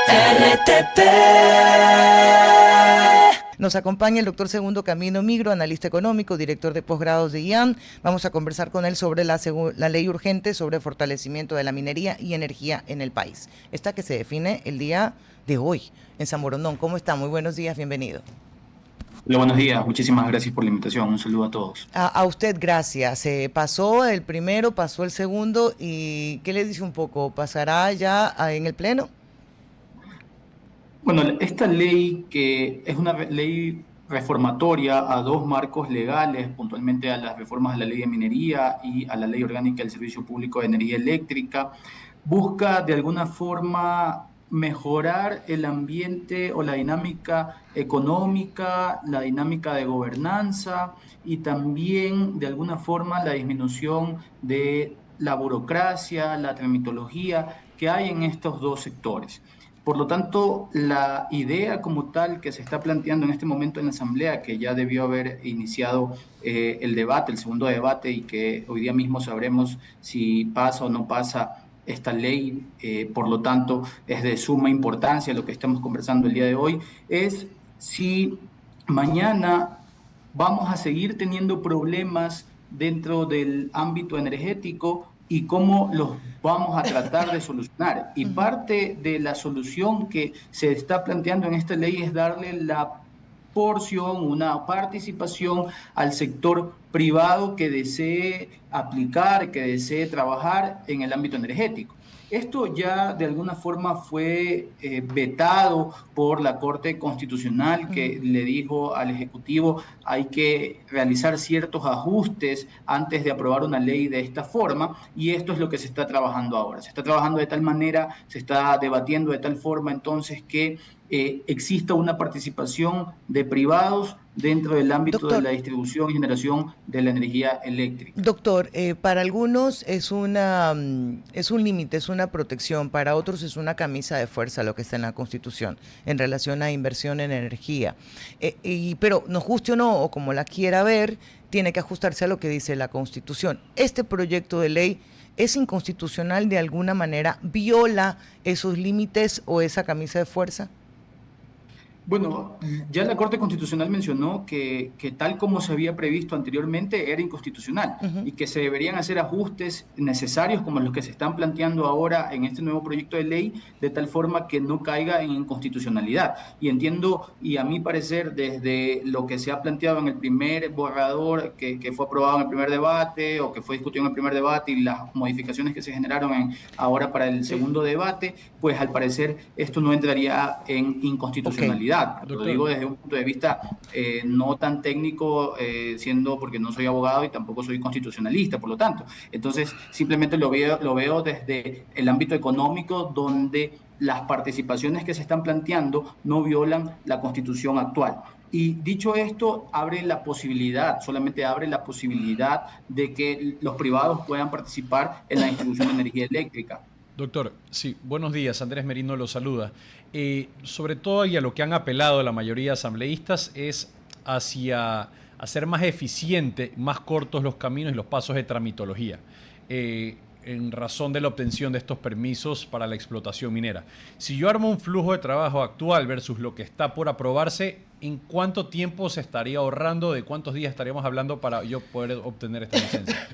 RTP. Nos acompaña el doctor Segundo Camino Migro, analista económico, director de posgrados de IAM. Vamos a conversar con él sobre la ley urgente sobre fortalecimiento de la minería y energía en el país. Esta que se define el día de hoy en San Borondón. ¿Cómo está? Muy buenos días, bienvenido. Hola, buenos días. Muchísimas gracias por la invitación. Un saludo a todos. A usted, gracias. Pasó el primero, pasó el segundo y ¿qué le dice un poco? ¿Pasará ya en el Pleno? Bueno, esta ley que es una ley reformatoria a dos marcos legales, puntualmente a las reformas a la ley de minería y a la ley orgánica del Servicio Público de Energía Eléctrica, busca de alguna forma mejorar el ambiente o la dinámica económica, la dinámica de gobernanza y también de alguna forma la disminución de la burocracia, la tramitología que hay en estos dos sectores. Por lo tanto, la idea como tal que se está planteando en este momento en la Asamblea, que ya debió haber iniciado el debate, el segundo debate, y que hoy día mismo sabremos si pasa o no pasa esta ley, por lo tanto, es de suma importancia lo que estamos conversando el día de hoy, es si mañana vamos a seguir teniendo problemas dentro del ámbito energético y cómo los vamos a tratar de solucionar. Y parte de la solución que se está planteando en esta ley es darle la porción, una participación al sector privado que desee aplicar, que desee trabajar en el ámbito energético. Esto ya de alguna forma fue vetado por la Corte Constitucional, que le dijo al Ejecutivo hay que realizar ciertos ajustes antes de aprobar una ley de esta forma, y esto es lo que se está trabajando ahora. Se está trabajando de tal manera, se está debatiendo de tal forma entonces que exista una participación de privados dentro del ámbito de Doctor, la distribución y generación de la energía eléctrica. Doctor, para algunos es es un límite, es una protección, para otros es una camisa de fuerza lo que está en la Constitución en relación a inversión en energía. Pero nos guste o no, o como la quiera ver, tiene que ajustarse a lo que dice la Constitución. Este proyecto de ley es inconstitucional de alguna manera, viola esos límites o esa camisa de fuerza. Bueno, ya la Corte Constitucional mencionó que tal como se había previsto anteriormente era inconstitucional y que se deberían hacer ajustes necesarios como los que se están planteando ahora en este nuevo proyecto de ley, de tal forma que no caiga en inconstitucionalidad. Y entiendo, y a mi parecer, desde lo que se ha planteado en el primer borrador que fue aprobado en el primer debate o que fue discutido en el primer debate y las modificaciones que se generaron ahora para el segundo debate, pues al parecer esto no entraría en Ok. inconstitucionalidad. Lo Doctor, digo desde un punto de vista no tan técnico, siendo porque no soy abogado y tampoco soy constitucionalista, por lo tanto. Entonces, simplemente lo veo desde el ámbito económico, donde las participaciones que se están planteando no violan la Constitución actual. Y dicho esto, abre la posibilidad, solamente abre la posibilidad de que los privados puedan participar en la distribución de energía eléctrica. doctor, sí, buenos días, Andrés Merino lo saluda. Sobre todo y a lo que han apelado la mayoría de asambleístas es hacia hacer más eficiente, más cortos los caminos y los pasos de tramitología, en razón de la obtención de estos permisos para la explotación minera. Si yo armo un flujo de trabajo actual versus lo que está por aprobarse, ¿en cuánto tiempo se estaría ahorrando? ¿De cuántos días estaríamos hablando para yo poder obtener esta licencia?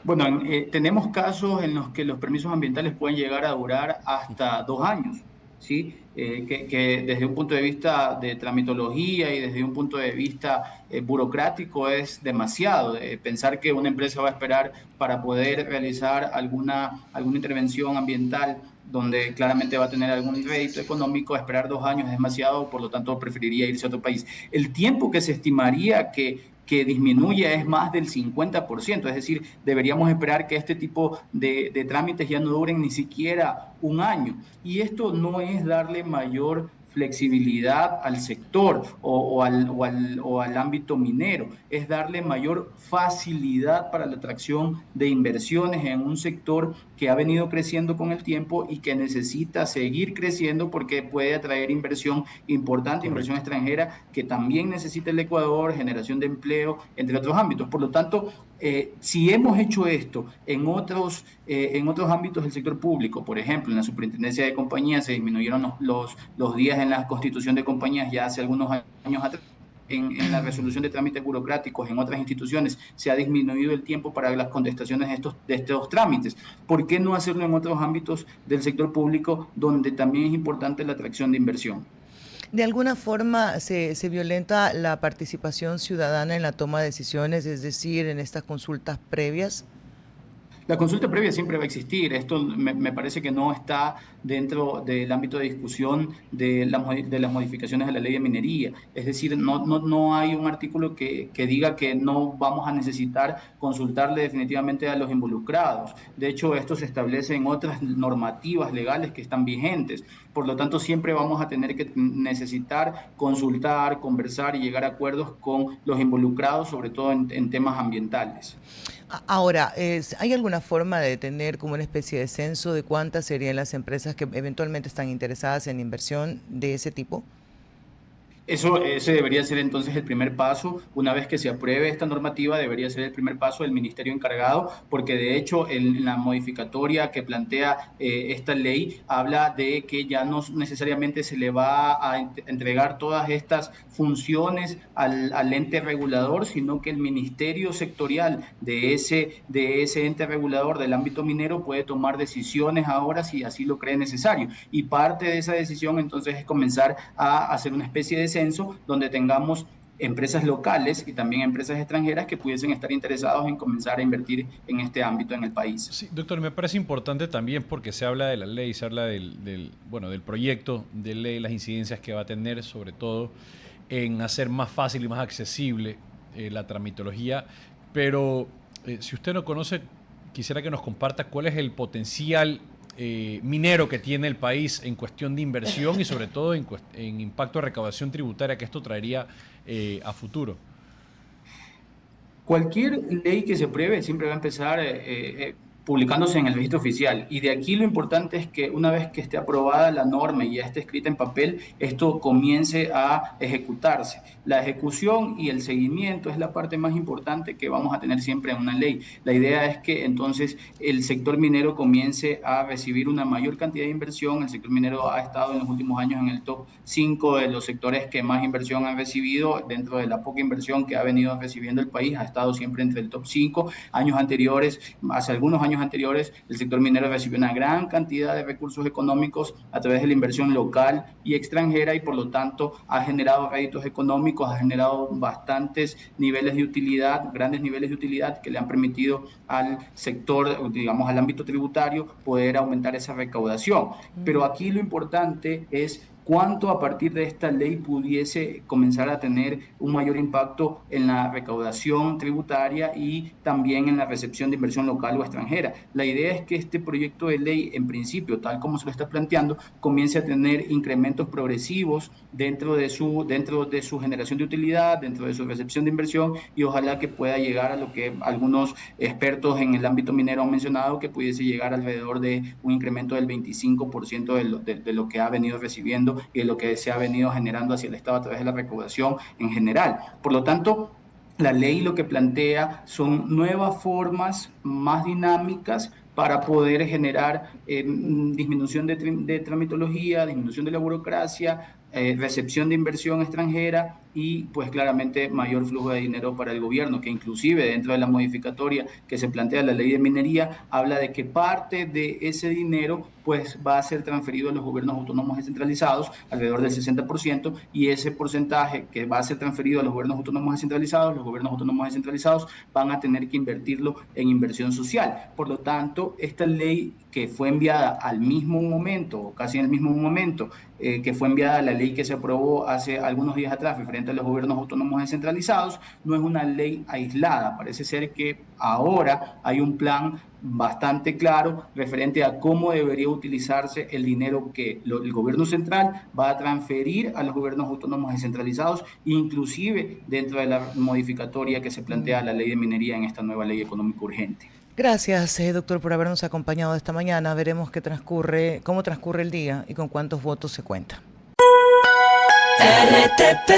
Bueno, tenemos casos en los que los permisos ambientales pueden llegar a durar hasta 2 años, ¿sí? Que desde un punto de vista de tramitología y desde un punto de vista burocrático es demasiado. Pensar que una empresa va a esperar para poder realizar alguna intervención ambiental donde claramente va a tener algún rédito económico, esperar 2 años es demasiado, por lo tanto preferiría irse a otro país. El tiempo que se estimaría que disminuya es más del 50%, es decir, deberíamos esperar que este tipo de trámites ya no duren ni siquiera un año. Y esto no es darle mayor flexibilidad al sector o al ámbito minero, es darle mayor facilidad para la atracción de inversiones en un sector que ha venido creciendo con el tiempo y que necesita seguir creciendo porque puede atraer inversión importante, inversión Correcto. extranjera que también necesita el Ecuador, generación de empleo, entre otros ámbitos. Por lo tanto, Si hemos hecho esto en otros ámbitos del sector público, por ejemplo, en la superintendencia de compañías se disminuyeron los días en la constitución de compañías ya hace algunos años atrás. En la resolución de trámites burocráticos en otras instituciones se ha disminuido el tiempo para las contestaciones de estos trámites. ¿Por qué no hacerlo en otros ámbitos del sector público donde también es importante la atracción de inversión? De alguna forma se violenta la participación ciudadana en la toma de decisiones, es decir, en estas consultas previas. La consulta previa siempre va a existir. Esto me parece que no está dentro del ámbito de discusión de las modificaciones de la ley de minería. Es decir, no hay un artículo que diga que no vamos a necesitar consultarle definitivamente a los involucrados. De hecho, esto se establece en otras normativas legales que están vigentes. Por lo tanto, siempre vamos a tener que necesitar consultar, conversar y llegar a acuerdos con los involucrados, sobre todo en temas ambientales. Ahora, ¿hay alguna forma de tener como una especie de censo de cuántas serían las empresas que eventualmente están interesadas en inversión de ese tipo? Ese debería ser entonces el primer paso. Una vez que se apruebe esta normativa, debería ser el primer paso del ministerio encargado, porque de hecho en la modificatoria que plantea esta ley habla de que ya no necesariamente se le va a entregar todas estas funciones al ente regulador, sino que el ministerio sectorial de ese ente regulador del ámbito minero puede tomar decisiones ahora si así lo cree necesario. Y parte de esa decisión entonces es comenzar a hacer una especie de censo donde tengamos empresas locales y también empresas extranjeras que pudiesen estar interesados en comenzar a invertir en este ámbito en el país. Sí, doctor, me parece importante también porque se habla de la ley, se habla del proyecto de ley, las incidencias que va a tener, sobre todo en hacer más fácil y más accesible la tramitología, pero si usted no conoce, quisiera que nos comparta cuál es el potencial minero que tiene el país en cuestión de inversión y sobre todo en impacto de recaudación tributaria que esto traería a futuro. Cualquier ley que se apruebe siempre va a empezar publicándose en el registro oficial. Y de aquí lo importante es que una vez que esté aprobada la norma y ya esté escrita en papel, esto comience a ejecutarse. La ejecución y el seguimiento es la parte más importante que vamos a tener siempre en una ley. La idea es que entonces el sector minero comience a recibir una mayor cantidad de inversión. El sector minero ha estado en los últimos años en el top 5 de los sectores que más inversión han recibido. Dentro de la poca inversión que ha venido recibiendo el país, ha estado siempre entre el top 5. Años anteriores, hace algunos años anteriores, el sector minero recibió una gran cantidad de recursos económicos a través de la inversión local y extranjera y por lo tanto ha generado réditos económicos, ha generado bastantes niveles de utilidad, grandes niveles de utilidad que le han permitido al sector, digamos al ámbito tributario, poder aumentar esa recaudación. Pero aquí lo importante es cuánto a partir de esta ley pudiese comenzar a tener un mayor impacto en la recaudación tributaria y también en la recepción de inversión local o extranjera. La idea es que este proyecto de ley, en principio, tal como se lo está planteando, comience a tener incrementos progresivos dentro de su generación de utilidad, dentro de su recepción de inversión y ojalá que pueda llegar a lo que algunos expertos en el ámbito minero han mencionado, que pudiese llegar alrededor de un incremento del 25% de lo que ha venido recibiendo y de lo que se ha venido generando hacia el Estado a través de la recaudación en general. Por lo tanto, la ley lo que plantea son nuevas formas más dinámicas para poder generar disminución de tramitología, disminución de la burocracia, recepción de inversión extranjera y pues claramente mayor flujo de dinero para el gobierno, que inclusive dentro de la modificatoria que se plantea la ley de minería, habla de que parte de ese dinero pues va a ser transferido a los gobiernos autónomos descentralizados, alrededor del 60%, y ese porcentaje que va a ser transferido a los gobiernos autónomos descentralizados, los gobiernos autónomos descentralizados van a tener que invertirlo en inversión social. Por lo tanto, esta ley que fue enviada al mismo momento, o casi en el mismo momento, que fue enviada a la ley que se aprobó hace algunos días atrás referente a los gobiernos autónomos descentralizados, no es una ley aislada. Parece ser que ahora hay un plan bastante claro referente a cómo debería utilizarse el dinero que el gobierno central va a transferir a los gobiernos autónomos descentralizados, inclusive dentro de la modificatoria que se plantea a la ley de minería en esta nueva ley económica urgente. Gracias, doctor, por habernos acompañado esta mañana. Veremos cómo transcurre el día y con cuántos votos se cuenta. RTP